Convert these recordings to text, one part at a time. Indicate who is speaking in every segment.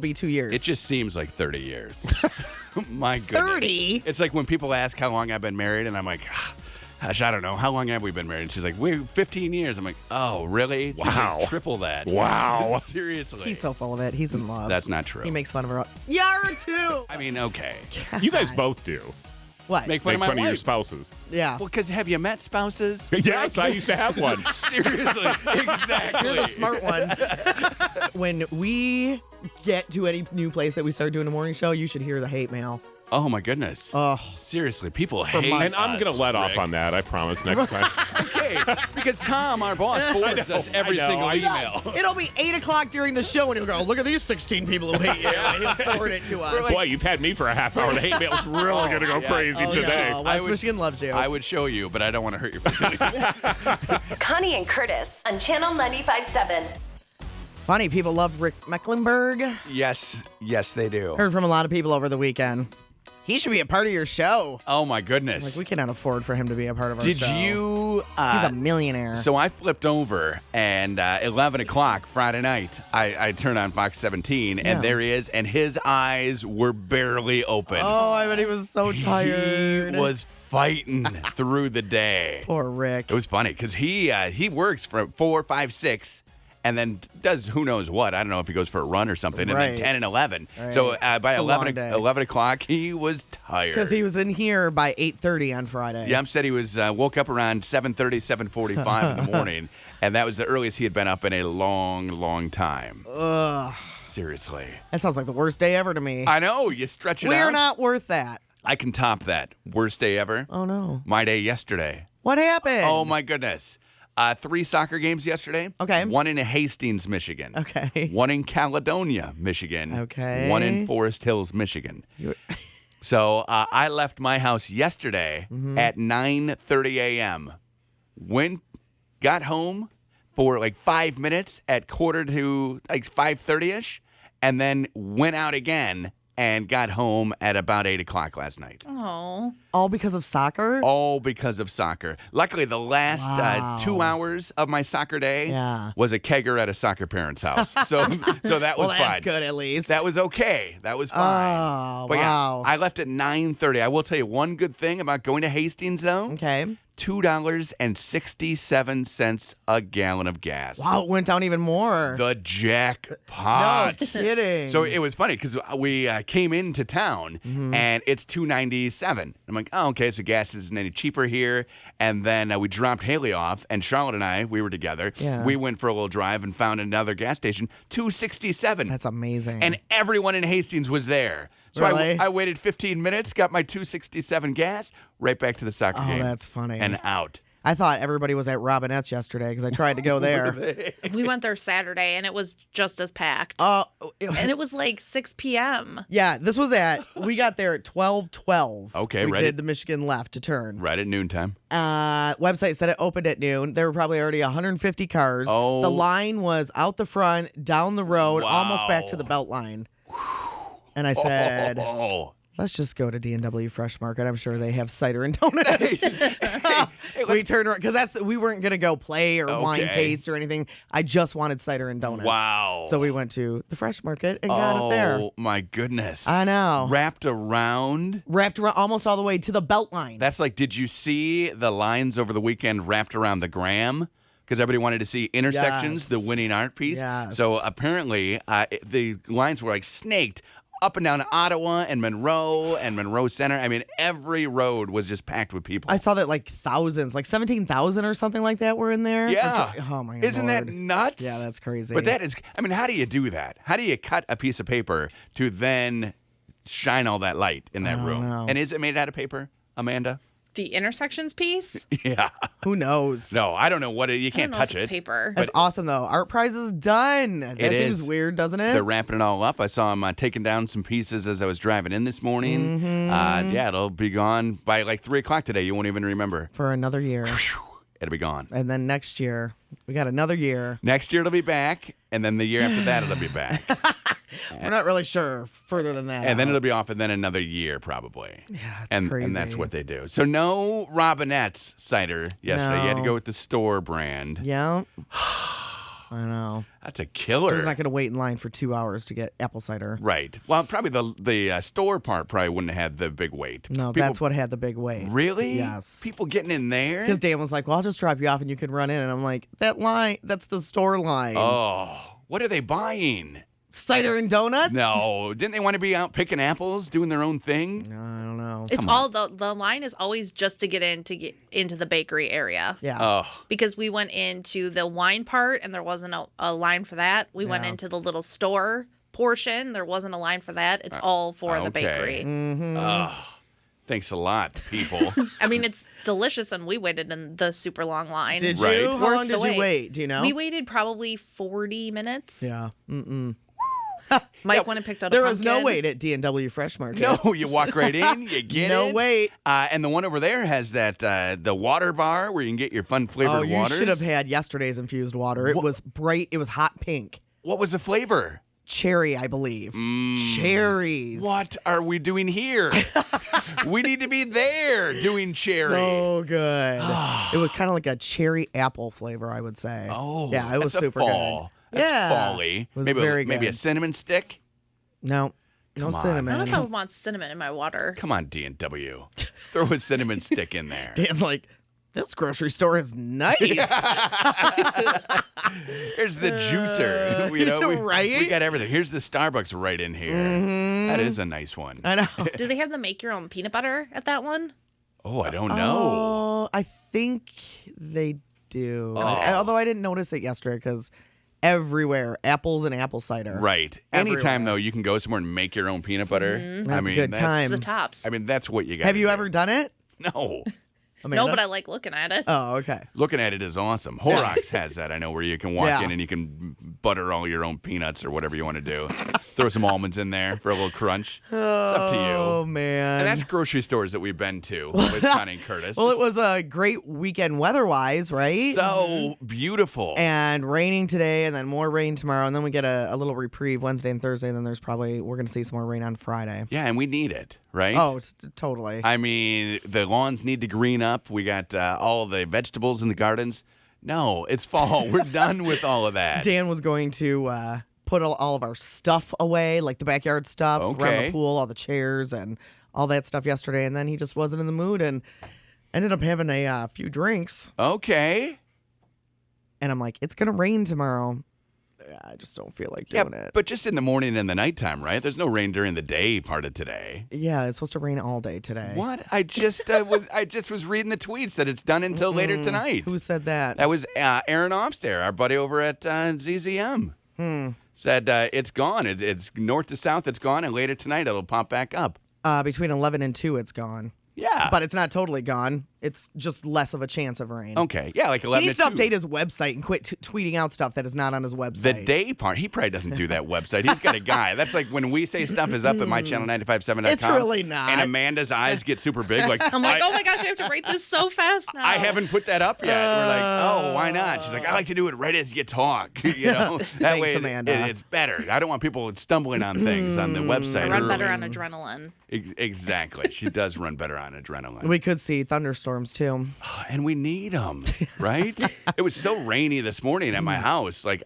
Speaker 1: be 2 years.
Speaker 2: It just seems like 30 years. My goodness.
Speaker 1: 30?
Speaker 2: It's like when people ask how long I've been married, and I'm like, gosh, I don't know. How long have we been married? And she's like, 15 years. I'm like, oh, really? It's
Speaker 3: Wow.
Speaker 2: like triple that.
Speaker 3: Wow.
Speaker 2: Seriously.
Speaker 1: He's so full of it. He's in love.
Speaker 2: That's not true.
Speaker 1: He makes fun of her. You're too.
Speaker 2: I mean, okay.
Speaker 3: You guys both do.
Speaker 1: What?
Speaker 2: Make fun
Speaker 3: Make
Speaker 2: of my
Speaker 3: fun of your
Speaker 2: wife.
Speaker 3: spouses.
Speaker 1: Yeah.
Speaker 2: Well, because have you met spouses?
Speaker 3: Yes, I used to have one.
Speaker 2: Seriously. Exactly.
Speaker 1: You're the smart one. When we get to any new place that we start doing a morning show, you should hear the hate mail.
Speaker 2: Oh, my goodness.
Speaker 1: Oh.
Speaker 2: Seriously, people hate
Speaker 1: months.
Speaker 3: And I'm going to let off
Speaker 2: Rick.
Speaker 3: on that, I promise, next time.
Speaker 2: Okay, because Tom, our boss, forwards us every single email.
Speaker 1: It'll be 8 o'clock during the show, and he'll go, look at these 16 people who hate you. And he'll forward it to us.
Speaker 3: Boy, you've had me for a half hour. The hate mail's really going to go
Speaker 2: yeah.
Speaker 3: crazy
Speaker 1: Oh,
Speaker 3: today.
Speaker 1: no. West Michigan loves you.
Speaker 2: I would show you, but I don't want to hurt your feelings.
Speaker 4: Connie and Curtis on Channel 95.7.
Speaker 1: Funny, people love Rick Mecklenburg.
Speaker 2: Yes, they do.
Speaker 1: Heard from a lot of people over the weekend. He should be a part of your show.
Speaker 2: Oh, my goodness.
Speaker 1: Like, we cannot afford for him to be a part of our
Speaker 2: Did
Speaker 1: show.
Speaker 2: you...
Speaker 1: He's a millionaire.
Speaker 2: So I flipped over, and 11 o'clock Friday night, I turned on Fox 17,
Speaker 1: Yeah.
Speaker 2: and there he is, and his eyes were barely open.
Speaker 1: Oh, I bet he was so tired.
Speaker 2: He was fighting through the day.
Speaker 1: Poor Rick.
Speaker 2: It was funny, because he works from 4, 5, 6, and then does who knows what. I don't know if he goes for a run or something, and
Speaker 1: Right.
Speaker 2: then 10 and 11.
Speaker 1: Right.
Speaker 2: So by
Speaker 1: It's a
Speaker 2: 11,
Speaker 1: long day.
Speaker 2: 11 o'clock, he was tired.
Speaker 1: Because he was in here by 8:30 on Friday.
Speaker 2: Yum said he was woke up around 7:30, 7:45 in the morning, and that was the earliest he had been up in a long, long time.
Speaker 1: Ugh.
Speaker 2: Seriously.
Speaker 1: That sounds like the worst day ever to me.
Speaker 2: I know, you stretch it out.
Speaker 1: We're not worth that.
Speaker 2: I can top that. Worst day ever.
Speaker 1: Oh, no.
Speaker 2: My day yesterday.
Speaker 1: What happened?
Speaker 2: Oh, my goodness. 3 soccer games yesterday.
Speaker 1: Okay.
Speaker 2: 1 in Hastings, Michigan.
Speaker 1: Okay.
Speaker 2: 1 in Caledonia, Michigan.
Speaker 1: Okay.
Speaker 2: 1 in Forest Hills, Michigan.
Speaker 1: You-
Speaker 2: So I left my house yesterday at 9:30 a.m. Got home for like 5 minutes at quarter to like 5:30ish, and then went out again and got home at about 8 o'clock last night.
Speaker 5: Oh.
Speaker 1: All because of soccer?
Speaker 2: All because of soccer. Luckily, the last
Speaker 1: Wow.
Speaker 2: 2 hours of my soccer day
Speaker 1: Yeah.
Speaker 2: was a kegger at a soccer parent's house. So that was
Speaker 1: Well, that's
Speaker 2: fine.
Speaker 1: good at least.
Speaker 2: That was okay. That was fine.
Speaker 1: Oh,
Speaker 2: But
Speaker 1: wow.
Speaker 2: yeah, I left at 9:30. I will tell you one good thing about going to Hastings, though.
Speaker 1: Okay.
Speaker 2: $2.67 a gallon of gas.
Speaker 1: Wow, it went down even more.
Speaker 2: The jackpot.
Speaker 1: No kidding.
Speaker 2: So it was funny because we came into town and it's $2.97. I'm like, oh, okay, so gas isn't any cheaper here. And then we dropped Haley off, and Charlotte and I, we were together.
Speaker 1: Yeah.
Speaker 2: We went for a little drive and found another gas station, $2.67.
Speaker 1: That's amazing.
Speaker 2: And everyone in Hastings was there. So
Speaker 1: Really?
Speaker 2: I waited 15 minutes, got my $2.67 gas, right back to the soccer
Speaker 1: Oh,
Speaker 2: game.
Speaker 1: that's funny.
Speaker 2: And out.
Speaker 1: I thought everybody was at Robinette's yesterday because I tried to go there.
Speaker 5: We went there Saturday, and it was just as packed.
Speaker 1: Oh,
Speaker 5: And it was like 6 p.m.
Speaker 1: yeah, we got there at 12:12.
Speaker 2: Okay,
Speaker 1: we
Speaker 2: right.
Speaker 1: did the Michigan left to turn.
Speaker 2: Right at noontime.
Speaker 1: Website said it opened at noon. There were probably already 150 cars.
Speaker 2: Oh.
Speaker 1: The line was out the front, down the road, almost back to
Speaker 2: Wow.
Speaker 1: the belt line. And I said,
Speaker 2: Oh.
Speaker 1: let's just go to D&W Fresh Market. I'm sure they have cider and donuts. We turned around because we weren't gonna go play or wine
Speaker 2: Okay.
Speaker 1: taste or anything. I just wanted cider and donuts.
Speaker 2: Wow.
Speaker 1: So we went to the Fresh Market and got it there.
Speaker 2: Oh, my goodness.
Speaker 1: I know.
Speaker 2: Wrapped around.
Speaker 1: Wrapped around almost all the way to the belt line.
Speaker 2: That's like, did you see the lines over the weekend wrapped around the Graham? Because everybody wanted to see Intersections,
Speaker 1: Yes.
Speaker 2: the winning art piece.
Speaker 1: Yes.
Speaker 2: So apparently the lines were like snaked up and down Ottawa and Monroe Center. I mean, every road was just packed with people.
Speaker 1: I saw that like thousands, like 17,000 or something like that were in there.
Speaker 2: Yeah.
Speaker 1: Oh my God.
Speaker 2: Isn't that nuts?
Speaker 1: Yeah, that's crazy.
Speaker 2: But that is, I mean, how do you do that? How do you cut a piece of paper to then shine all that light in that room?
Speaker 1: know.
Speaker 2: And is it made out of paper, Amanda?
Speaker 5: The intersections piece?
Speaker 2: Yeah.
Speaker 1: Who knows?
Speaker 2: No, I don't know what you
Speaker 5: I don't
Speaker 2: can't
Speaker 5: know
Speaker 2: touch
Speaker 5: if it's
Speaker 2: it.
Speaker 5: paper.
Speaker 1: That's awesome though. Art prize is done. That seems
Speaker 2: is.
Speaker 1: weird, doesn't it?
Speaker 2: They're wrapping it all up. I saw them taking down some pieces as I was driving in this morning. Yeah, it'll be gone by like 3 o'clock today. You won't even remember.
Speaker 1: For another year.
Speaker 2: It'll be gone.
Speaker 1: And then next year, we got another year.
Speaker 2: Next year it'll be back, and then the year after that it'll be back.
Speaker 1: We're not really sure further than that.
Speaker 2: And then
Speaker 1: out.
Speaker 2: it'll be off, and then another year probably.
Speaker 1: Yeah, it's
Speaker 2: and
Speaker 1: crazy.
Speaker 2: that's what they do. So no Robinette's cider yesterday. You had to
Speaker 1: No.
Speaker 2: go with the store brand.
Speaker 1: Yeah. I know.
Speaker 2: That's a
Speaker 1: I
Speaker 2: killer.
Speaker 1: was not going to wait in line for 2 hours to get apple cider.
Speaker 2: Right. Well, probably the store part probably wouldn't have had the big wait.
Speaker 1: No, that's what had the big wait.
Speaker 2: Really?
Speaker 1: Yes.
Speaker 2: People getting in there?
Speaker 1: Because Dan was like, well, I'll just drop you off and you can run in. And I'm like, that line, that's the store line.
Speaker 2: Oh, what are they buying?
Speaker 1: Cider and donuts?
Speaker 2: No, didn't they want to be out picking apples, doing their own thing?
Speaker 1: No, I don't know.
Speaker 5: It's all the line is always just to get into the bakery area.
Speaker 1: Yeah.
Speaker 2: Oh,
Speaker 5: Because we went into the wine part and there wasn't a line for that. We went
Speaker 1: Yeah.
Speaker 5: into the little store portion. There wasn't a line for that. It's all for the
Speaker 2: okay.
Speaker 5: bakery.
Speaker 2: oh, thanks a lot, people.
Speaker 5: I mean, it's delicious, and we waited in the super long line.
Speaker 1: Did
Speaker 2: Right.
Speaker 1: you? How
Speaker 5: Worth
Speaker 1: long
Speaker 5: the
Speaker 1: did you
Speaker 5: wait.
Speaker 1: wait? Do you know?
Speaker 5: We waited probably 40 minutes.
Speaker 1: Yeah. Mm-mm.
Speaker 5: Mike went and picked out
Speaker 1: There
Speaker 5: a
Speaker 1: was no
Speaker 5: pumpkin.
Speaker 1: wait at D&W Fresh Market.
Speaker 2: No, you walk right in, you get
Speaker 1: No
Speaker 2: in.
Speaker 1: wait.
Speaker 2: And the one over there has that the water bar where you can get your fun flavored
Speaker 1: Oh, you
Speaker 2: waters.
Speaker 1: should have had yesterday's infused water. It was bright. It was hot pink.
Speaker 2: What was the flavor?
Speaker 1: Cherry, I believe. Cherries.
Speaker 2: What are we doing here? We need to be there doing cherry.
Speaker 1: So good. It was kind of like a cherry apple flavor, I would say.
Speaker 2: Oh,
Speaker 1: yeah, it was
Speaker 2: that's a
Speaker 1: super
Speaker 2: fall.
Speaker 1: good.
Speaker 2: That's
Speaker 1: Yeah,
Speaker 2: fall-y.
Speaker 1: it was
Speaker 2: maybe
Speaker 1: very
Speaker 2: maybe a
Speaker 1: good.
Speaker 2: cinnamon stick.
Speaker 1: No
Speaker 2: Come on.
Speaker 5: I
Speaker 1: cinnamon.
Speaker 5: don't know if I would want cinnamon in my water.
Speaker 2: Come on, D&W. Throw a cinnamon stick in there.
Speaker 1: Dan's like, this grocery store is nice.
Speaker 2: Here's the juicer. You know,
Speaker 1: right?
Speaker 2: we got everything. Here's the Starbucks right in here. That is a nice one.
Speaker 1: I know.
Speaker 5: Do they have the make your own peanut butter at that one?
Speaker 2: Oh, I don't know.
Speaker 1: Oh, I think they do.
Speaker 2: Oh.
Speaker 1: Although I didn't notice it yesterday because everywhere, apples and apple cider.
Speaker 2: Right.
Speaker 1: Everywhere.
Speaker 2: Anytime, though, you can go somewhere and make your own peanut butter.
Speaker 1: That's a good time.
Speaker 5: It's the tops.
Speaker 2: I mean, that's what you got.
Speaker 1: Have you ever done it?
Speaker 2: No.
Speaker 1: Amanda?
Speaker 5: No, but I like looking at it.
Speaker 1: Oh, okay.
Speaker 2: Looking at it is awesome. Horrocks has that, I know, where you can walk
Speaker 1: Yeah.
Speaker 2: in and you can butter all your own peanuts or whatever you want to do. Throw some almonds in there for a little crunch. It's up to you.
Speaker 1: Oh, man.
Speaker 2: And that's grocery stores that we've been to with Connie and Curtis.
Speaker 1: well, it was a great weekend weather-wise, right?
Speaker 2: so beautiful.
Speaker 1: And raining today, and then more rain tomorrow, and then we get a little reprieve Wednesday and Thursday, and then we're going to see some more rain on Friday.
Speaker 2: Yeah, and we need it, right?
Speaker 1: Oh, totally.
Speaker 2: I mean, the lawns need to green up. We got all the vegetables in the gardens. No, it's fall. We're done with all of that.
Speaker 1: Dan was going to put all of our stuff away, like the backyard stuff, around
Speaker 2: Okay.
Speaker 1: the pool, all the chairs, and all that stuff yesterday, and then he just wasn't in the mood and ended up having a few drinks.
Speaker 2: Okay.
Speaker 1: And I'm like, it's going to rain tomorrow. I just don't feel like doing it.
Speaker 2: But just in the morning and the nighttime, right? There's no rain during the day part of today.
Speaker 1: Yeah, it's supposed to rain all day today.
Speaker 2: What? I just was reading the tweets that it's done until later tonight.
Speaker 1: Who said that?
Speaker 2: That was Aaron Ofster, our buddy over at ZZM. Said it's gone. It's north to south. It's gone, and later tonight it'll pop back up.
Speaker 1: Between 11 and 2, it's gone.
Speaker 2: Yeah.
Speaker 1: But it's not totally gone. It's just less of a chance of rain.
Speaker 2: Okay. Yeah, like
Speaker 1: He
Speaker 2: 11
Speaker 1: needs to
Speaker 2: 2.
Speaker 1: update his website and quit tweeting out stuff that is not on his website.
Speaker 2: The day part, he probably doesn't do that website. He's got a guy. That's like when we say stuff is up at mychannel957.com.
Speaker 1: It's really not.
Speaker 2: And Amanda's eyes get super big. Like,
Speaker 5: I'm like, oh my gosh, I have to write this so fast now.
Speaker 2: I haven't put that up yet. We're like, oh, why not? She's like, I like to do it right as you talk. You know, that
Speaker 1: Thanks,
Speaker 2: way
Speaker 1: Amanda.
Speaker 2: it's better. I don't want people stumbling on things on the website.
Speaker 5: I run better
Speaker 2: early.
Speaker 5: on adrenaline.
Speaker 2: Exactly. She does run better on adrenaline.
Speaker 1: We could see thunderstorms too.
Speaker 2: And we need them, right? It was so rainy this morning at my house. Like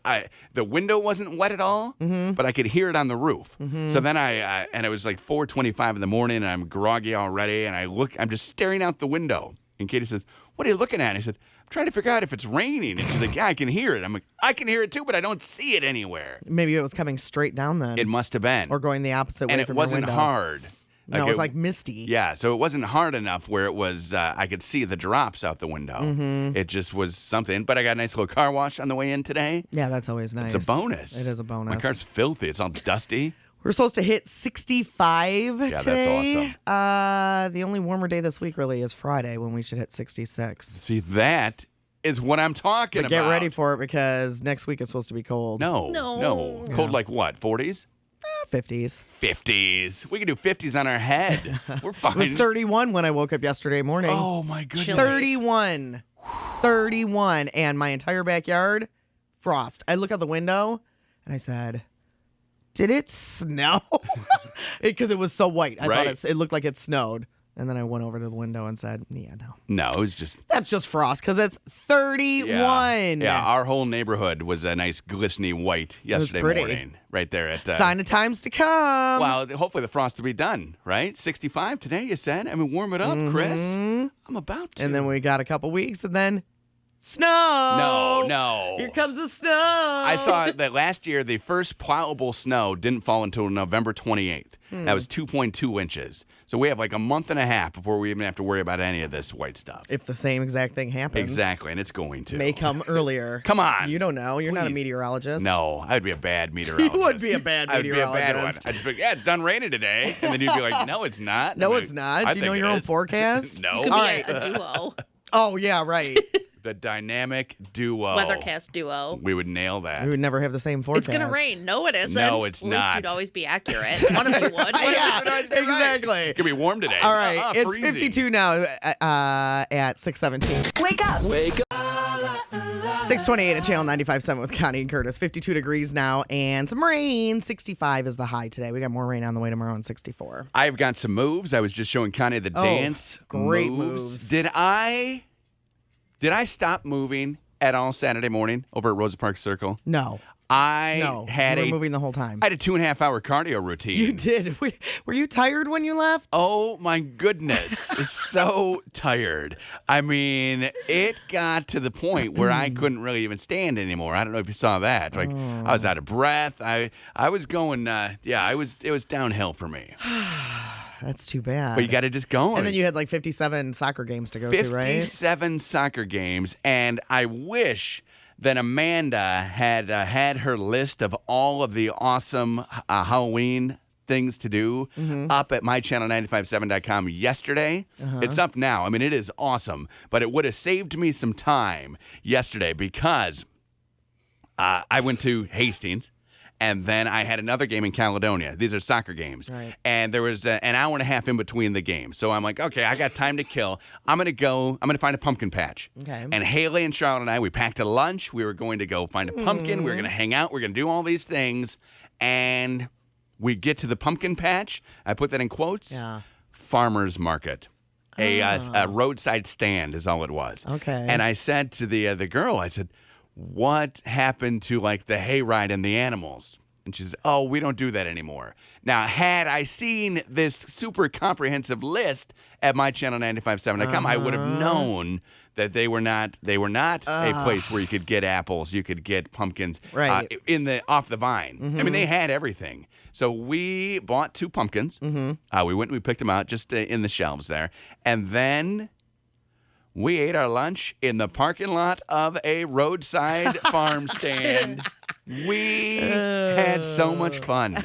Speaker 2: the window wasn't wet at all, but I could hear it on the roof. So then and it was like 4:25 in the morning, and I'm groggy already. And I'm just staring out the window. And Katie says, "What are you looking at?" And I said, "I'm trying to figure out if it's raining." And she's like, "Yeah, I can hear it." I'm like, "I can hear it too, but I don't see it anywhere."
Speaker 1: Maybe it was coming straight down then.
Speaker 2: It must have been,
Speaker 1: or going the opposite way
Speaker 2: and it
Speaker 1: from
Speaker 2: wasn't
Speaker 1: your window.
Speaker 2: hard.
Speaker 1: No, it was like misty.
Speaker 2: Yeah, so it wasn't hard enough where it was. I could see the drops out the window. It just was something. But I got a nice little car wash on the way in today.
Speaker 1: Yeah, that's always nice.
Speaker 2: It's a bonus.
Speaker 1: It is a bonus.
Speaker 2: My car's filthy. It's all dusty.
Speaker 1: We're supposed to hit 65
Speaker 2: that's
Speaker 1: today. The only warmer day this week really is Friday when we should hit 66.
Speaker 2: See, that is what I'm talking
Speaker 1: But
Speaker 2: about.
Speaker 1: get ready for it because next week it's supposed to be cold.
Speaker 2: No. Cold like what? 40s?
Speaker 1: 50s.
Speaker 2: 50s. We can do 50s on our head. We're fine.
Speaker 1: It was 31 when I woke up yesterday morning.
Speaker 2: Oh, my goodness.
Speaker 5: Chilly.
Speaker 1: 31. 31. And my entire backyard, frost. I look out the window and I said, did it snow? Because it was so white. I
Speaker 2: Right.
Speaker 1: thought it looked like it snowed. And then I went over to the window and said, yeah, no.
Speaker 2: No, it was just.
Speaker 1: That's just frost because it's 31.
Speaker 2: Yeah, our whole neighborhood was a nice glistening white yesterday
Speaker 1: pretty.
Speaker 2: morning, right there at.
Speaker 1: Sign of times to come.
Speaker 2: Well, hopefully the frost will be done, right? 65 today, you said. I mean, warm it up, Chris. I'm about to.
Speaker 1: And then we got a couple weeks, and then snow.
Speaker 2: No.
Speaker 1: Here comes the snow.
Speaker 2: I saw that last year, the first plowable snow didn't fall until November 28th. That was 2.2 inches. So we have like a month and a half before we even have to worry about any of this white stuff.
Speaker 1: If the same exact thing happens.
Speaker 2: Exactly, and it's going to.
Speaker 1: May come earlier.
Speaker 2: Come on.
Speaker 1: You don't know. You're not a
Speaker 2: Please.
Speaker 1: meteorologist.
Speaker 2: No, I'd be a bad meteorologist.
Speaker 1: You would be a bad
Speaker 2: I'd be a bad one.
Speaker 1: meteorologist.
Speaker 2: I'd just be like, yeah, it's done raining today. And then you'd be like, no, it's not.
Speaker 1: No,
Speaker 2: I'm
Speaker 1: it's
Speaker 2: like,
Speaker 1: not.
Speaker 2: I
Speaker 1: Do you know
Speaker 2: think
Speaker 1: your
Speaker 2: it
Speaker 1: own
Speaker 2: is.
Speaker 1: forecast?
Speaker 2: No.
Speaker 5: You could
Speaker 1: All
Speaker 5: be
Speaker 1: right.
Speaker 5: a duo.
Speaker 1: Oh, yeah, right.
Speaker 2: The dynamic duo.
Speaker 5: Weathercast duo.
Speaker 2: We would nail that.
Speaker 1: We would never have the same forecast.
Speaker 5: It's gonna rain. No, it isn't.
Speaker 2: No, it's
Speaker 5: At least
Speaker 2: not.
Speaker 5: you'd always be accurate. One of you would.
Speaker 1: Yeah, exactly.
Speaker 2: It's going to be warm today.
Speaker 1: All right, it's
Speaker 2: freezing.
Speaker 1: 52 now at 6:17.
Speaker 4: Wake up.
Speaker 1: 6:28 at Channel 95.7 with Connie and Curtis. 52 degrees now and some rain. 65 is the high today. We got more rain on the way tomorrow and 64.
Speaker 2: I've got some moves. I was just showing Connie the dance
Speaker 1: great
Speaker 2: moves.
Speaker 1: moves.
Speaker 2: Did I stop moving at all Saturday morning over at Rosa Park Circle?
Speaker 1: No.
Speaker 2: I
Speaker 1: No.
Speaker 2: had
Speaker 1: you were moving the whole time.
Speaker 2: I had a 2.5 hour cardio routine.
Speaker 1: You did. Were you tired when you left?
Speaker 2: Oh my goodness. So tired. I mean, it got to the point where I couldn't really even stand anymore. I don't know if you saw that. Like I was out of breath. I was going it was downhill for me.
Speaker 1: That's too bad.
Speaker 2: But you got to just go.
Speaker 1: And then you had like 57 soccer games to go to, right?
Speaker 2: 57 soccer games, and I wish that Amanda had had her list of all of the awesome Halloween things to do up at mychannel957.com yesterday. It's up now. I mean, it is awesome, but it would have saved me some time yesterday because I went to Hastings. And then I had another game in Caledonia. These are soccer games.
Speaker 1: Right.
Speaker 2: And there was an hour and a half in between the games. So I'm like, okay, I got time to kill. I'm going to find a pumpkin patch.
Speaker 1: Okay.
Speaker 2: And Haley and Charlotte and I, we packed a lunch. We were going to go find a pumpkin. We were going to hang out. We are going to do all these things. And we get to the pumpkin patch. I put that in quotes.
Speaker 1: Yeah.
Speaker 2: Farmer's market. A roadside stand is all it was.
Speaker 1: Okay.
Speaker 2: And I said to the girl, I said, what happened to like the hayride and the animals? And she said, oh, we don't do that anymore. Now, had I seen this super comprehensive list at mychannel957.com, I would have known that they were not a place where you could get apples, you could get pumpkins
Speaker 1: Right.
Speaker 2: off the vine. I mean, they had everything. So we bought 2 pumpkins. We went and we picked them out just in the shelves there. And then we ate our lunch in the parking lot of a roadside farm stand. We had so much fun.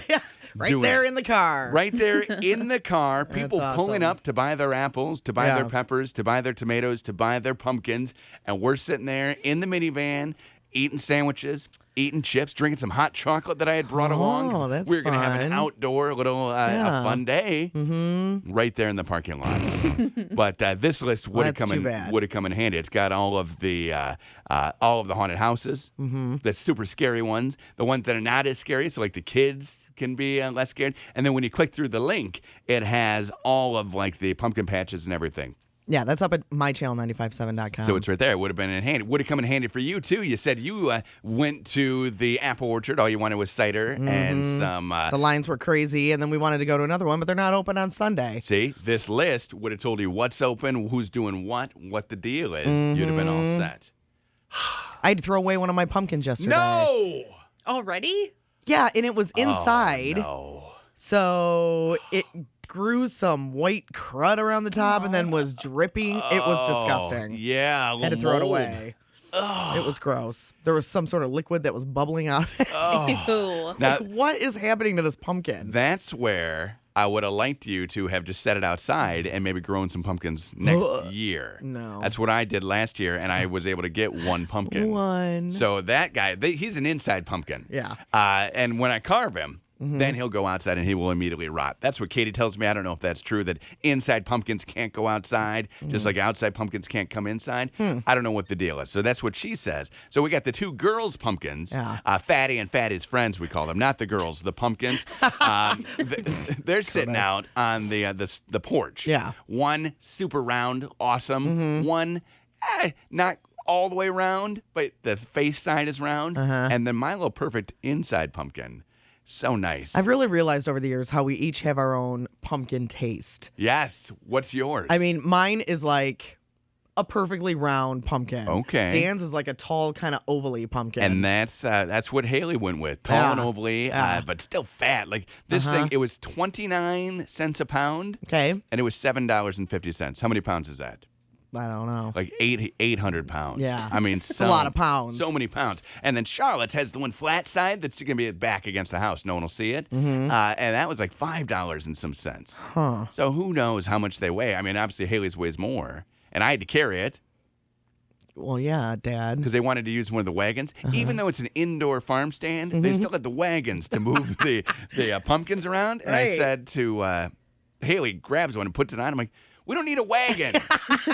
Speaker 1: Right
Speaker 2: doing
Speaker 1: there
Speaker 2: it.
Speaker 1: in the car.
Speaker 2: Right there in the car, people pulling
Speaker 1: awesome.
Speaker 2: up to buy their apples, to buy their peppers, to buy their tomatoes, to buy their pumpkins. And we're sitting there in the minivan, eating sandwiches, eating chips, drinking some hot chocolate that I had brought along. 'Cause
Speaker 1: that's
Speaker 2: we were going to have an
Speaker 1: fun.
Speaker 2: outdoor little a fun day right there in the parking lot. But this list would have
Speaker 1: That's
Speaker 2: come
Speaker 1: too bad.
Speaker 2: in handy. It's got all of the haunted houses, the super scary ones, the ones that are not as scary, so like the kids can be less scared. And then when you click through the link, it has all of like the pumpkin patches and everything.
Speaker 1: Yeah, that's up at mychannel957.com.
Speaker 2: So it's right there. It would have been in handy. Would have come in handy for you, too. You said you went to the apple orchard. All you wanted was cider and some...
Speaker 1: the lines were crazy, and then we wanted to go to another one, but they're not open on Sunday.
Speaker 2: See, this list would have told you what's open, who's doing what the deal is. You'd have been all set.
Speaker 1: I had to throw away one of my pumpkins yesterday.
Speaker 2: No!
Speaker 5: Already?
Speaker 1: Yeah, and it was inside.
Speaker 2: No.
Speaker 1: So it grew some white crud around the top and then was dripping. It was disgusting.
Speaker 2: Yeah, a
Speaker 1: Had to
Speaker 2: little
Speaker 1: throw it
Speaker 2: mold.
Speaker 1: away. It was gross. There was some sort of liquid that was bubbling out of it.
Speaker 5: Ew.
Speaker 2: Now,
Speaker 1: Like, what is happening to this pumpkin?
Speaker 2: that's where I would have liked you to have just set it outside and maybe grown some pumpkins next year.
Speaker 1: No.
Speaker 2: That's what I did last year, and I was able to get one pumpkin.
Speaker 1: One.
Speaker 2: So that guy, he's an inside pumpkin.
Speaker 1: Yeah.
Speaker 2: And when I carve him, then he'll go outside and he will immediately rot. That's what Katie tells me. I don't know if that's true, that inside pumpkins can't go outside, just like outside pumpkins can't come inside. I don't know what the deal is. So that's what she says. So we got the two girls' pumpkins, Fatty and Fatty's friends, we call them, not the girls, the pumpkins. They're sitting out on the porch.
Speaker 1: Yeah.
Speaker 2: One super round, awesome. One, not all the way round, but the face side is round. And then my little perfect inside pumpkin. So nice.
Speaker 1: I've really realized over the years how we each have our own pumpkin taste.
Speaker 2: Yes. What's yours?
Speaker 1: I mean, mine is like a perfectly round pumpkin.
Speaker 2: Okay.
Speaker 1: Dan's is like a tall, kind of ovally pumpkin.
Speaker 2: And that's what Haley went with. Tall and ovally, but still fat. Like this thing, it was 29 cents a pound.
Speaker 1: Okay.
Speaker 2: And it was $7.50. How many pounds is that?
Speaker 1: I don't know.
Speaker 2: Like 800 pounds.
Speaker 1: Yeah.
Speaker 2: I mean,
Speaker 1: a lot of pounds.
Speaker 2: So many pounds. And then Charlotte's has the one flat side that's going to be back against the house. No one will see it. And that was like $5 and some cents.
Speaker 1: Huh.
Speaker 2: So who knows how much they weigh? I mean, obviously Haley's weighs more. And I had to carry it.
Speaker 1: Well, yeah, Dad.
Speaker 2: Because they wanted to use one of the wagons. Even though it's an indoor farm stand, they still had the wagons to move the pumpkins around. And I said to Haley, grabs one and puts it on. I'm like, we don't need a wagon.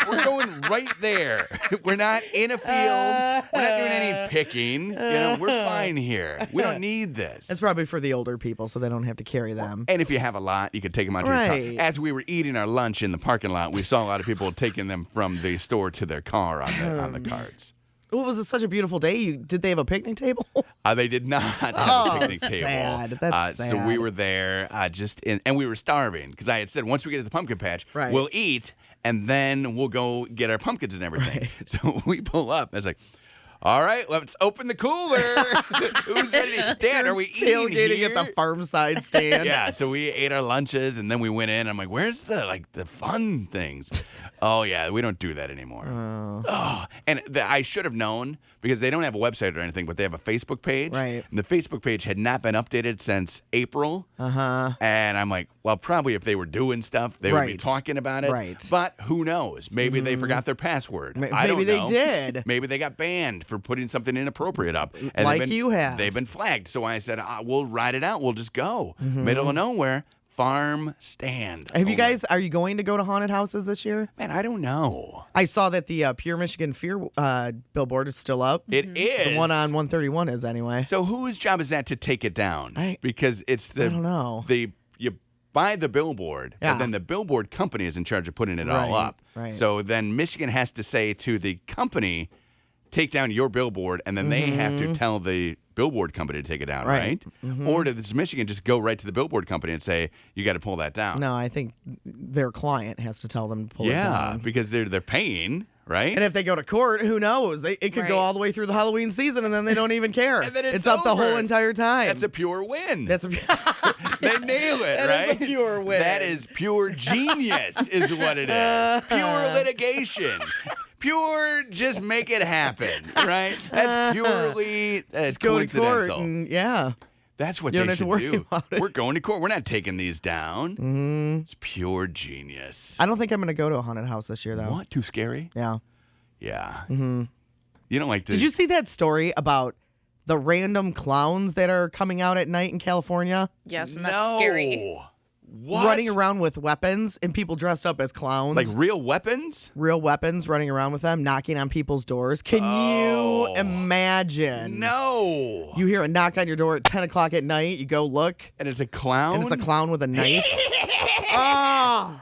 Speaker 2: We're going right there. We're not in a field. We're not doing any picking. We're fine here. We don't need this.
Speaker 1: It's probably for the older people, so they don't have to carry them.
Speaker 2: And if you have a lot, you could take them out to your car. As we were eating our lunch in the parking lot, we saw a lot of people taking them from the store to their car on the carts.
Speaker 1: Well, was it such a beautiful day? Did they have a picnic table?
Speaker 2: They did not have a picnic table.
Speaker 1: Sad. That's sad.
Speaker 2: So we were there and we were starving because I had said once we get to the pumpkin patch, we'll eat and then we'll go get our pumpkins and everything. Right. So we pull up. I was like, all right, let's open the cooler. Who's ready? Dad, are we eating
Speaker 1: tailgating
Speaker 2: here?
Speaker 1: at the farm side stand?
Speaker 2: Yeah, so we ate our lunches and then we went in. I'm like, where's the fun things? Oh yeah, we don't do that anymore. And I should have known because they don't have a website or anything, but they have a Facebook page.
Speaker 1: Right.
Speaker 2: And the Facebook page had not been updated since April. And I'm like, well, probably if they were doing stuff, they would be talking about it.
Speaker 1: Right.
Speaker 2: But who knows? Maybe they forgot their password. I don't
Speaker 1: Maybe
Speaker 2: know.
Speaker 1: they did.
Speaker 2: Maybe they got banned for putting something inappropriate up. And
Speaker 1: like you have.
Speaker 2: They've been flagged. So I said, we'll ride it out. We'll just go. Middle of nowhere. Farm stand.
Speaker 1: Are you going to go to haunted houses this year?
Speaker 2: Man, I don't know.
Speaker 1: I saw that the Pure Michigan Fear billboard is still up.
Speaker 2: It is.
Speaker 1: The one on 131 is anyway.
Speaker 2: So whose job is that to take it down? Because it's I
Speaker 1: don't know.
Speaker 2: You buy the billboard, but then the billboard company is in charge of putting it all up.
Speaker 1: Right.
Speaker 2: So then Michigan has to say to the company, take down your billboard, and then they have to tell the billboard company to take it down, right? Or does Michigan just go right to the billboard company and say, you got to pull that down?
Speaker 1: No, I think their client has to tell them to pull it down.
Speaker 2: Yeah, because they're paying, right?
Speaker 1: And if they go to court, who knows? It could go all the way through the Halloween season, and then they don't even care.
Speaker 2: And then it's
Speaker 1: up the
Speaker 2: over.
Speaker 1: whole entire time.
Speaker 2: That's a pure win.
Speaker 1: That's a
Speaker 2: They nail it,
Speaker 1: That
Speaker 2: right?
Speaker 1: is a pure win.
Speaker 2: That is pure genius, is what it is. Pure litigation. Pure, just make it happen, right? That's purely
Speaker 1: go to court
Speaker 2: coincidental.
Speaker 1: and
Speaker 2: That's what
Speaker 1: You don't
Speaker 2: they
Speaker 1: have to
Speaker 2: should
Speaker 1: worry
Speaker 2: do.
Speaker 1: about it.
Speaker 2: We're going to court. We're not taking these down. It's pure genius.
Speaker 1: I don't think I'm going to go to a haunted house this year, though.
Speaker 2: What? Too scary?
Speaker 1: Yeah.
Speaker 2: Yeah. You don't like to.
Speaker 1: Did you see that story about the random clowns that are coming out at night in California?
Speaker 5: Yes, and that's scary.
Speaker 2: What?
Speaker 1: Running around with weapons and people dressed up as clowns.
Speaker 2: Like real weapons?
Speaker 1: Real weapons, running around with them, knocking on people's doors. Can you imagine?
Speaker 2: No.
Speaker 1: You hear a knock on your door at 10 o'clock at night. You go look,
Speaker 2: And it's a clown?
Speaker 1: and it's a clown with a knife. Oh.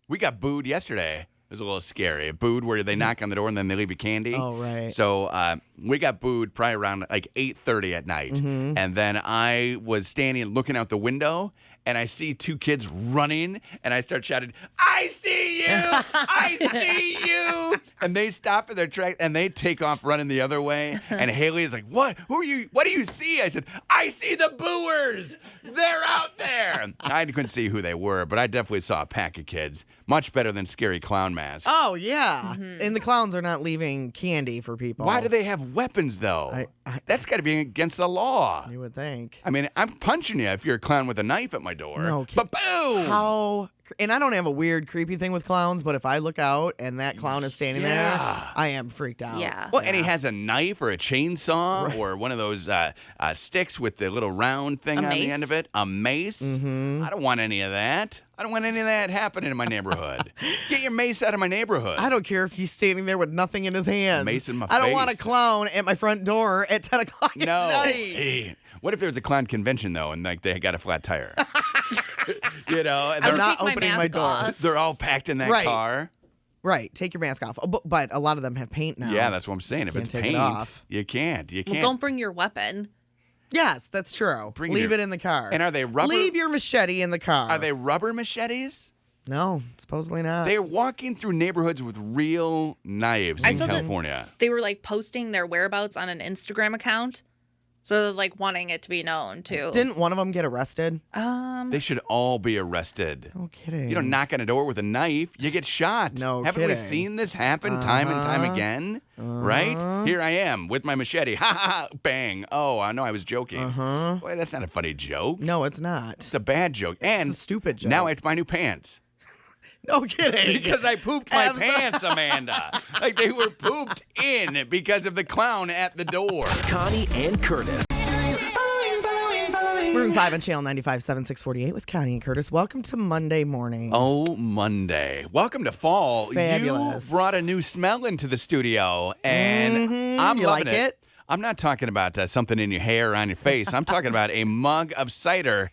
Speaker 2: We got booed yesterday. It was a little scary. Booed where they knock on the door and then they leave you candy.
Speaker 1: Oh, right.
Speaker 2: So we got booed probably around like 8:30 at night. And then I was standing and looking out the window, and I see two kids running, and I start shouting, I see you! I see you! And they stop in their tracks, and they take off running the other way. And Haley is like, what? Who are you? What do you see? I said, I see the booers! They're out there! I couldn't see who they were, but I definitely saw a pack of kids. Much better than scary clown masks.
Speaker 1: Oh, yeah. And the clowns are not leaving candy for people.
Speaker 2: Why do they have weapons, though? That's got to be against the law.
Speaker 1: You would think.
Speaker 2: I mean, I'm punching you if you're a clown with a knife at my door.
Speaker 1: No,
Speaker 2: but boom!
Speaker 1: How? And I don't have a weird, creepy thing with clowns, but if I look out and that clown is standing there, I am freaked out.
Speaker 5: Yeah.
Speaker 2: Well, and he has a knife or a chainsaw or one of those sticks with the little round thing
Speaker 5: A
Speaker 2: on the
Speaker 5: mace?
Speaker 2: end of it. A mace. I don't want any of that. I don't want any of that happening in my neighborhood. Get your mace out of my neighborhood.
Speaker 1: I don't care if he's standing there with nothing in his hands.
Speaker 2: Mace in my
Speaker 1: I don't want a
Speaker 2: face.
Speaker 1: clown at my front door at 10 o'clock at
Speaker 2: No.
Speaker 1: night.
Speaker 2: Hey, what if there was a clown convention, though, and like they got a flat tire? You know, and
Speaker 5: I
Speaker 2: they're,
Speaker 5: would
Speaker 1: not
Speaker 5: take my
Speaker 1: opening my
Speaker 5: mask
Speaker 1: door.
Speaker 5: off.
Speaker 2: they're all packed in that
Speaker 1: Right.
Speaker 2: car.
Speaker 1: Right, take your mask off. Oh, but a lot of them have paint now.
Speaker 2: Yeah, that's what I'm saying. If
Speaker 1: Can't
Speaker 2: it's
Speaker 1: take it
Speaker 2: paint,
Speaker 1: off.
Speaker 2: you can't. You
Speaker 5: Well,
Speaker 2: can't.
Speaker 5: don't bring your weapon.
Speaker 1: Yes, that's true.
Speaker 2: Bring
Speaker 1: Leave
Speaker 2: your-
Speaker 1: it in the car.
Speaker 2: And are they rubber?
Speaker 1: Leave your machete in the car.
Speaker 2: Are they rubber machetes?
Speaker 1: No, supposedly not.
Speaker 2: They're walking through neighborhoods with real knives
Speaker 5: I
Speaker 2: in
Speaker 5: saw that-
Speaker 2: California.
Speaker 5: They were like posting their whereabouts on an Instagram account. So they're like wanting it to be known too.
Speaker 1: Didn't one of them get arrested?
Speaker 2: They should all be arrested.
Speaker 1: No kidding.
Speaker 2: You don't knock on a door with a knife, you get shot.
Speaker 1: No
Speaker 2: Haven't we
Speaker 1: kidding.
Speaker 2: seen this happen time and time again? Right? Here I am with my machete. Ha ha ha! Bang. Oh, I know I was joking. Boy, that's not a funny joke.
Speaker 1: No, it's not.
Speaker 2: It's a bad joke. And
Speaker 1: a stupid joke.
Speaker 2: Now I have to buy new pants.
Speaker 1: No kidding.
Speaker 2: Because I pooped my
Speaker 1: Abs-
Speaker 2: pants, Amanda. Like they were pooped in because of the clown at the door.
Speaker 6: Connie and Curtis.
Speaker 1: Maroon 5 on Channel 95, 7648 with Connie and Curtis. Welcome to Monday morning.
Speaker 2: Oh, Monday. Welcome to fall.
Speaker 1: Fabulous.
Speaker 2: You brought a new smell into the studio, and I'm
Speaker 1: You
Speaker 2: loving
Speaker 1: like it?
Speaker 2: I'm not talking about something in your hair or on your face. I'm talking about a mug of cider.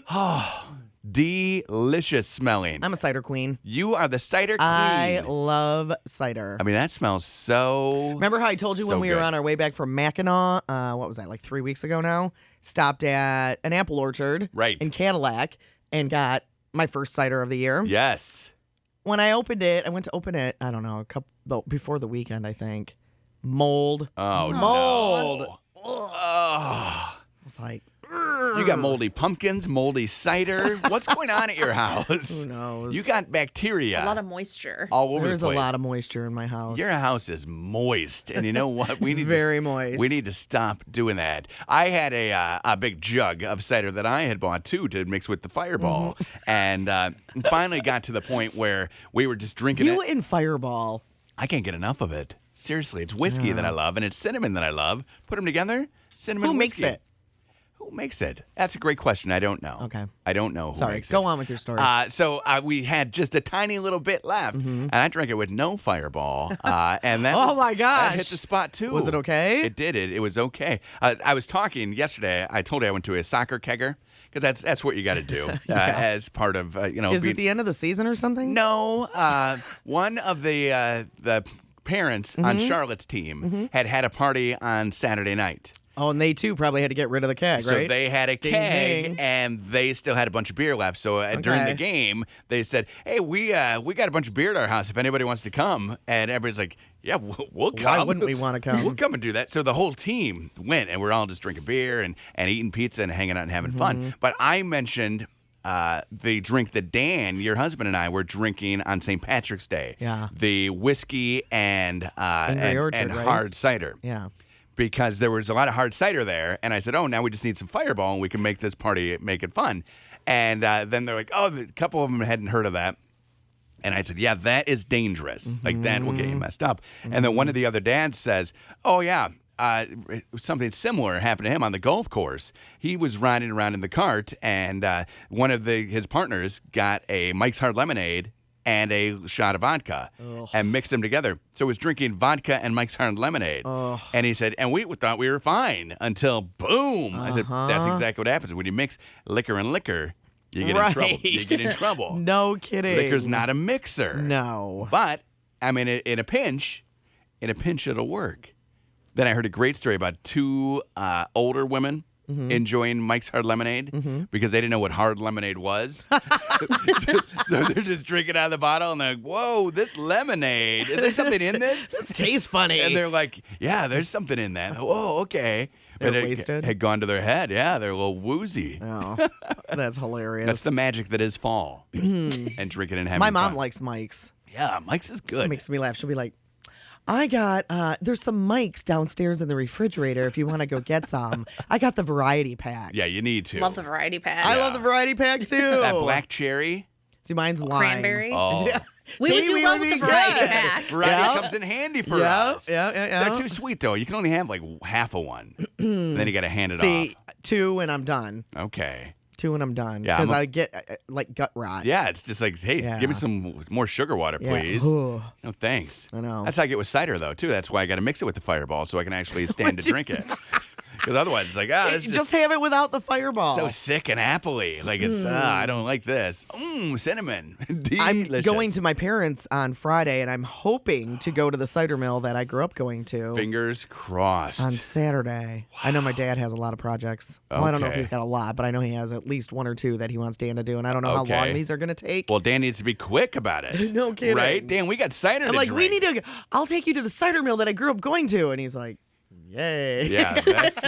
Speaker 2: Oh, delicious smelling.
Speaker 1: I'm a cider queen.
Speaker 2: You are the cider queen.
Speaker 1: I love cider.
Speaker 2: I mean, that smells so...
Speaker 1: Remember how I told you
Speaker 2: so
Speaker 1: when we were
Speaker 2: good.
Speaker 1: on our way back from Mackinac? What was that, like 3 weeks ago now? Stopped at an apple orchard
Speaker 2: Right.
Speaker 1: in Cadillac and got my first cider of the year.
Speaker 2: Yes.
Speaker 1: When I opened it, I went to open it, I don't know, before the weekend, I think. Mold.
Speaker 2: Oh,
Speaker 1: Mold.
Speaker 2: no. Oh.
Speaker 1: I was like,
Speaker 2: You got moldy pumpkins, moldy cider. What's going on at your house?
Speaker 1: who knows?
Speaker 2: You got bacteria
Speaker 5: A lot of moisture.
Speaker 2: all over
Speaker 1: There's
Speaker 2: the
Speaker 1: a
Speaker 2: place.
Speaker 1: lot of moisture in my house.
Speaker 2: Your house is moist, and you know what? We need
Speaker 1: very
Speaker 2: to,
Speaker 1: moist.
Speaker 2: We need to stop doing that. I had a big jug of cider that I had bought too to mix with the Fireball, and finally got to the point where we were just drinking
Speaker 1: You
Speaker 2: it.
Speaker 1: and Fireball.
Speaker 2: I can't get enough of it. Seriously, it's whiskey that I love, and it's cinnamon that I love. Put them together, cinnamon.
Speaker 1: Who makes
Speaker 2: whiskey.
Speaker 1: it?
Speaker 2: Who makes it? That's a great question. I don't know.
Speaker 1: Okay.
Speaker 2: I don't know who
Speaker 1: Sorry,
Speaker 2: makes it.
Speaker 1: go on with your story.
Speaker 2: So we had just a tiny little bit left, and I drank it with no Fireball, and that
Speaker 1: Oh, my
Speaker 2: that
Speaker 1: gosh.
Speaker 2: hit the spot too.
Speaker 1: Was it okay?
Speaker 2: It did. It was okay. I was talking yesterday. I told you I went to a soccer kegger because that's what you got to do as part of
Speaker 1: Is
Speaker 2: being,
Speaker 1: it the end of the season or something?
Speaker 2: no, one of the parents on Charlotte's team had a party on Saturday night.
Speaker 1: Oh, and they too probably had to get rid of the keg,
Speaker 2: So
Speaker 1: right?
Speaker 2: they had a
Speaker 1: Ding,
Speaker 2: keg,
Speaker 1: ding.
Speaker 2: and they still had a bunch of beer left. So during the
Speaker 1: Okay.
Speaker 2: game, they said, "Hey, we got a bunch of beer at our house. If anybody wants to come," and everybody's like, "Yeah, we'll come.
Speaker 1: Why wouldn't we wanna come?
Speaker 2: We'll come and do that." So the whole team went, and we're all just drinking beer and eating pizza and hanging out and having
Speaker 1: Mm-hmm.
Speaker 2: fun. But I mentioned the drink that Dan, your husband, and I were drinking on St. Patrick's Day.
Speaker 1: Yeah.
Speaker 2: The whiskey and
Speaker 1: Orchard,
Speaker 2: and
Speaker 1: right?
Speaker 2: hard cider.
Speaker 1: Yeah.
Speaker 2: Because there was a lot of hard cider there, and I said, "Oh, now we just need some Fireball, and we can make this party make it fun." And then they're like, "Oh, a couple of them hadn't heard of that." And I said, "Yeah, that is dangerous. Like that will get you messed up." And then one of the other dads says, "Oh yeah, something similar happened to him on the golf course. He was riding around in the cart, and one of his partners got a Mike's Hard Lemonade and a shot of vodka and mixed them together. So he was drinking vodka and Mike's Hard Lemonade. And he said, and we thought we were fine until boom. I said, that's exactly what happens. When you mix liquor and liquor, you get in trouble.
Speaker 1: Right.
Speaker 2: You get in trouble.
Speaker 1: No kidding.
Speaker 2: Liquor's not a mixer.
Speaker 1: No.
Speaker 2: But, I mean, in a pinch, it'll work. Then I heard a great story about two older women enjoying Mike's Hard Lemonade because they didn't know what hard lemonade was. so they're just drinking out of the bottle and they're like, whoa, this lemonade, is there something in this?
Speaker 1: This tastes funny.
Speaker 2: And they're like, yeah, there's something in that. Oh, okay.
Speaker 1: They're
Speaker 2: But it
Speaker 1: wasted?
Speaker 2: had gone to their head. Yeah, they're a little woozy.
Speaker 1: Oh, that's hilarious.
Speaker 2: That's the magic that is fall and drinking and having
Speaker 1: My mom
Speaker 2: fun.
Speaker 1: likes Mike's.
Speaker 2: Yeah, Mike's is good.
Speaker 1: It makes me laugh. She'll be like, I got, there's some mics downstairs in the refrigerator if you want to go get some. I got the variety pack.
Speaker 2: Yeah, you need to.
Speaker 5: Love the variety pack.
Speaker 1: I love the variety pack too.
Speaker 2: That black cherry.
Speaker 1: See, mine's lime.
Speaker 5: Cranberry.
Speaker 2: Oh.
Speaker 5: We would do well with the variety
Speaker 1: good.
Speaker 5: pack.
Speaker 2: Variety comes in handy for us.
Speaker 1: Yeah.
Speaker 2: They're too sweet, though. You can only have like half of one. Then you got to hand it
Speaker 1: See,
Speaker 2: off.
Speaker 1: 2 and I'm done.
Speaker 2: Okay.
Speaker 1: 2 and I'm done.
Speaker 2: Yeah,
Speaker 1: Because
Speaker 2: I'm a-
Speaker 1: I get like gut rot.
Speaker 2: Yeah, it's just like, hey,
Speaker 1: Yeah.
Speaker 2: give me some more sugar water,
Speaker 1: Yeah.
Speaker 2: please.
Speaker 1: Ugh.
Speaker 2: No, thanks.
Speaker 1: I know.
Speaker 2: That's how I get with cider, though, too. That's why I got to mix it with the Fireball so I can actually stand to drink it. Because otherwise, it's like, this is
Speaker 1: Just have it without the Fireball.
Speaker 2: so sick and appley. Like, it's, I don't like this. Cinnamon.
Speaker 1: I'm
Speaker 2: Delicious.
Speaker 1: going to my parents on Friday, and I'm hoping to go to the cider mill that I grew up going to
Speaker 2: Fingers crossed.
Speaker 1: on Saturday. I know my dad has a lot of projects. Well, I don't know if
Speaker 2: Okay.
Speaker 1: he's got a lot, but I know he has at least 1 or 2 that he wants Dan to do, and I don't know how
Speaker 2: Okay.
Speaker 1: long these are going to take.
Speaker 2: Well, Dan needs to be quick about it.
Speaker 1: No kidding.
Speaker 2: Right? Dan, we got cider
Speaker 1: I'm
Speaker 2: to
Speaker 1: like, we
Speaker 2: drink.
Speaker 1: need to. I'll take you to the cider mill that I grew up going to, and he's like, yay!
Speaker 2: Yeah, that's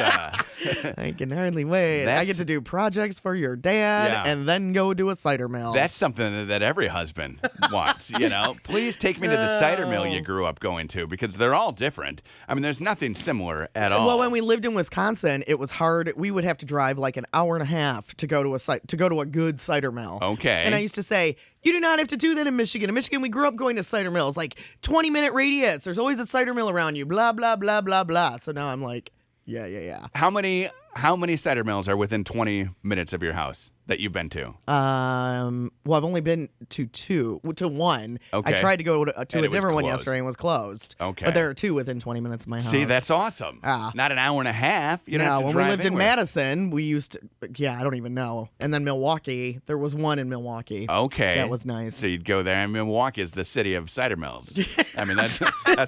Speaker 1: I can hardly wait. I
Speaker 2: That's-
Speaker 1: get to do projects for your dad,
Speaker 2: Yeah.
Speaker 1: and then go to a cider mill.
Speaker 2: that's something that every husband wants, you know? Please take me to the cider mill you grew up going to because they're all different. I mean, there's nothing similar at all.
Speaker 1: Well, when we lived in Wisconsin, it was hard. We would have to drive like an hour and a half to go to a good cider mill.
Speaker 2: Okay.
Speaker 1: And I used to say, you do not have to do that in Michigan. In Michigan, we grew up going to cider mills, like 20-minute radius. There's always a cider mill around you. Blah blah blah blah blah. So now I'm like, yeah.
Speaker 2: How many cider mills are within 20 minutes of your house that you've been to?
Speaker 1: Well, I've only been to 1.
Speaker 2: Okay.
Speaker 1: I tried to go to
Speaker 2: And
Speaker 1: a
Speaker 2: it was
Speaker 1: different one
Speaker 2: closed.
Speaker 1: yesterday and was closed.
Speaker 2: Okay.
Speaker 1: But there are 2 within 20 minutes of my house.
Speaker 2: See, that's awesome.
Speaker 1: Ah.
Speaker 2: Not an hour and a half. You don't have
Speaker 1: No,
Speaker 2: to
Speaker 1: when we
Speaker 2: drive
Speaker 1: lived in
Speaker 2: anywhere.
Speaker 1: Madison, we used to, I don't even know. And then Milwaukee, there was 1 in Milwaukee.
Speaker 2: Okay.
Speaker 1: That was nice.
Speaker 2: So you'd go there, and Milwaukee is the city of cider mills. I mean, that's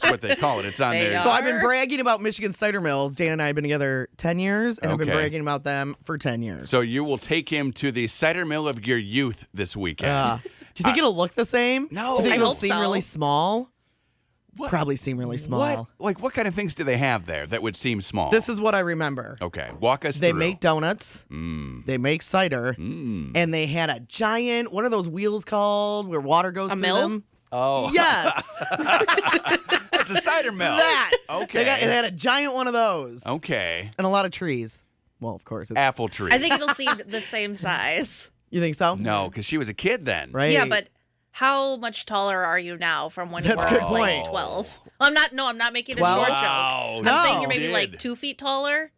Speaker 2: what they call it. It's on
Speaker 5: They
Speaker 2: there.
Speaker 1: So I've been
Speaker 5: Are?
Speaker 1: bragging about Michigan cider mills. Dan and I have been together 10 years, and I've been
Speaker 2: Okay.
Speaker 1: bragging about them for 10 years.
Speaker 2: So you will take him to the cider mill of your youth this weekend.
Speaker 1: do you think it'll look the same?
Speaker 2: No.
Speaker 1: Do you think
Speaker 2: I
Speaker 1: it'll
Speaker 5: hope
Speaker 1: seem
Speaker 5: so.
Speaker 1: really small?
Speaker 2: What?
Speaker 1: Probably seem really small.
Speaker 2: What kind of things do they have there that would seem small?
Speaker 1: This is what I remember.
Speaker 2: okay. Walk us
Speaker 1: They
Speaker 2: through.
Speaker 1: make donuts. They make cider. And they had a giant, what are those wheels called where water goes through
Speaker 5: mill?
Speaker 1: them?
Speaker 2: Oh,
Speaker 1: Yes.
Speaker 2: it's a cider mill.
Speaker 1: that.
Speaker 2: Okay.
Speaker 1: They had a giant one of those.
Speaker 2: Okay.
Speaker 1: And a lot of trees. Well, of course. It's,
Speaker 2: Apple tree.
Speaker 5: I think it'll seem the same size.
Speaker 1: You think so?
Speaker 2: no, because she was a kid then.
Speaker 1: Right?
Speaker 5: Yeah, but how much taller are you now from when
Speaker 1: That's a
Speaker 5: you were
Speaker 1: good point.
Speaker 5: like 12? I'm not making
Speaker 1: 12?
Speaker 5: a short
Speaker 2: Wow,
Speaker 5: joke.
Speaker 1: no.
Speaker 5: I'm saying you're maybe
Speaker 2: Did.
Speaker 5: like 2 feet taller.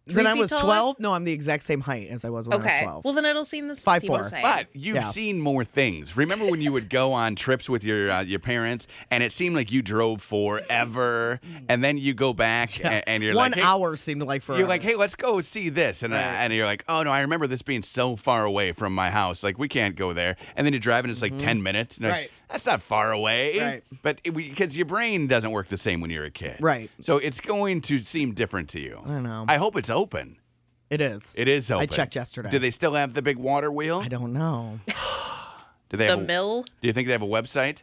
Speaker 1: Then
Speaker 5: 3
Speaker 1: I
Speaker 5: feet
Speaker 1: was
Speaker 5: taller?
Speaker 1: 12? No, I'm the exact same height as I was when I was
Speaker 5: Okay.
Speaker 1: 12.
Speaker 5: Well, then it'll seem the
Speaker 1: 5'4".
Speaker 5: same.
Speaker 2: But you've
Speaker 1: Yeah.
Speaker 2: seen more things. Remember when you would go on trips with your parents, and it seemed like you drove forever, and then you go back and you're
Speaker 1: 1
Speaker 2: like, hey,
Speaker 1: hour seemed like forever.
Speaker 2: you're like, hey, let's go see this, and you're like, oh no, I remember this being so far away from my house, like we can't go there. And then you drive, and it's like 10 minutes. And you're like,
Speaker 1: Right.
Speaker 2: that's not far away.
Speaker 1: Right.
Speaker 2: But because your brain doesn't work the same when you're a kid.
Speaker 1: Right.
Speaker 2: So it's going to seem different to you.
Speaker 1: I know.
Speaker 2: I hope it's open.
Speaker 1: It is.
Speaker 2: It is open.
Speaker 1: I checked yesterday.
Speaker 2: Do they still have the big water wheel?
Speaker 1: I don't know.
Speaker 2: Do they
Speaker 5: The
Speaker 2: have
Speaker 5: mill?
Speaker 2: Do you think they have a website?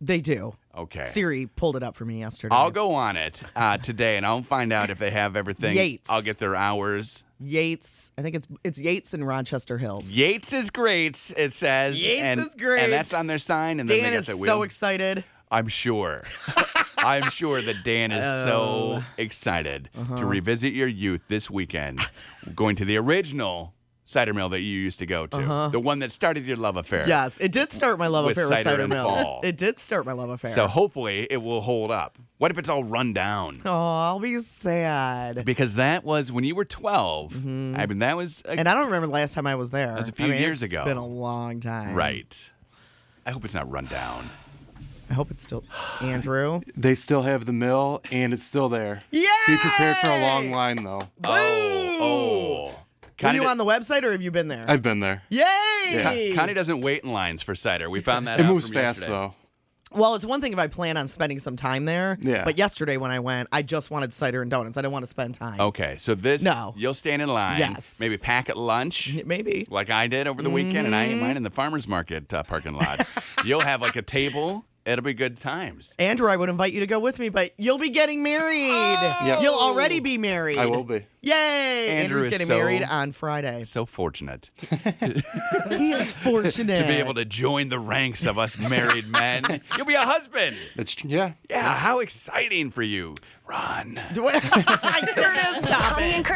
Speaker 1: They do.
Speaker 2: Okay.
Speaker 1: Siri pulled it up for me yesterday.
Speaker 2: I'll go on it today, and I'll find out if they have everything.
Speaker 1: Yates.
Speaker 2: I'll get their hours.
Speaker 1: Yates. I think it's Yates in Rochester Hills.
Speaker 2: Yates is great, it says.
Speaker 1: Yates
Speaker 2: and,
Speaker 1: is great.
Speaker 2: And that's on their sign, and then
Speaker 1: Dan
Speaker 2: they got
Speaker 1: is
Speaker 2: the wheel.
Speaker 1: so excited.
Speaker 2: I'm sure. I'm sure that Dan is so excited to revisit your youth this weekend, going to the original cider mill that you used to go to, the one that started your love affair.
Speaker 1: Yes, it did start my love
Speaker 2: With
Speaker 1: affair with
Speaker 2: cider
Speaker 1: cider
Speaker 2: in
Speaker 1: mills.
Speaker 2: fall.
Speaker 1: It did start my love affair.
Speaker 2: So hopefully it will hold up. What if it's all run down?
Speaker 1: oh, I'll be sad.
Speaker 2: Because that was when you were 12. I mean, that was
Speaker 1: And I don't remember the last time I was there.
Speaker 2: was a few years
Speaker 1: it's
Speaker 2: ago.
Speaker 1: Been a long time.
Speaker 2: right. I hope it's not run down.
Speaker 1: I hope it's still Andrew.
Speaker 6: They still have the mill, and it's still there.
Speaker 1: Yeah.
Speaker 6: Be prepared for a long line, though.
Speaker 2: Oh.
Speaker 1: Were you on the website or have you been there?
Speaker 6: I've been there.
Speaker 1: Yay!
Speaker 2: Connie doesn't wait in lines for cider. We found that
Speaker 6: It
Speaker 2: out
Speaker 6: moves
Speaker 2: from
Speaker 6: fast,
Speaker 2: yesterday.
Speaker 6: though.
Speaker 1: Well, it's one thing if I plan on spending some time there.
Speaker 6: Yeah.
Speaker 1: But yesterday when I went, I just wanted cider and donuts. I didn't want to spend time.
Speaker 2: Okay, so this,
Speaker 1: No.
Speaker 2: you'll stand in line.
Speaker 1: Yes.
Speaker 2: Maybe pack at lunch.
Speaker 1: Maybe.
Speaker 2: Like I did over the weekend, and I ate mine in the farmer's market parking lot. You'll have like a table It'll be good times.
Speaker 1: Andrew, I would invite you to go with me, but you''ll be getting married.
Speaker 6: Yeah.
Speaker 1: You'll already be married.
Speaker 6: I will be.
Speaker 1: Yay!
Speaker 2: Andrew
Speaker 1: Andrew's
Speaker 2: is
Speaker 1: getting
Speaker 2: so-
Speaker 1: married on Friday.
Speaker 2: So fortunate
Speaker 1: He is fortunate.
Speaker 2: to be able to join the ranks of us married men. You'll be a husband.
Speaker 6: Yeah.
Speaker 2: Yeah, how exciting for you. Run.
Speaker 1: Curtis, stop
Speaker 4: Connie
Speaker 1: it.
Speaker 4: and Curtis.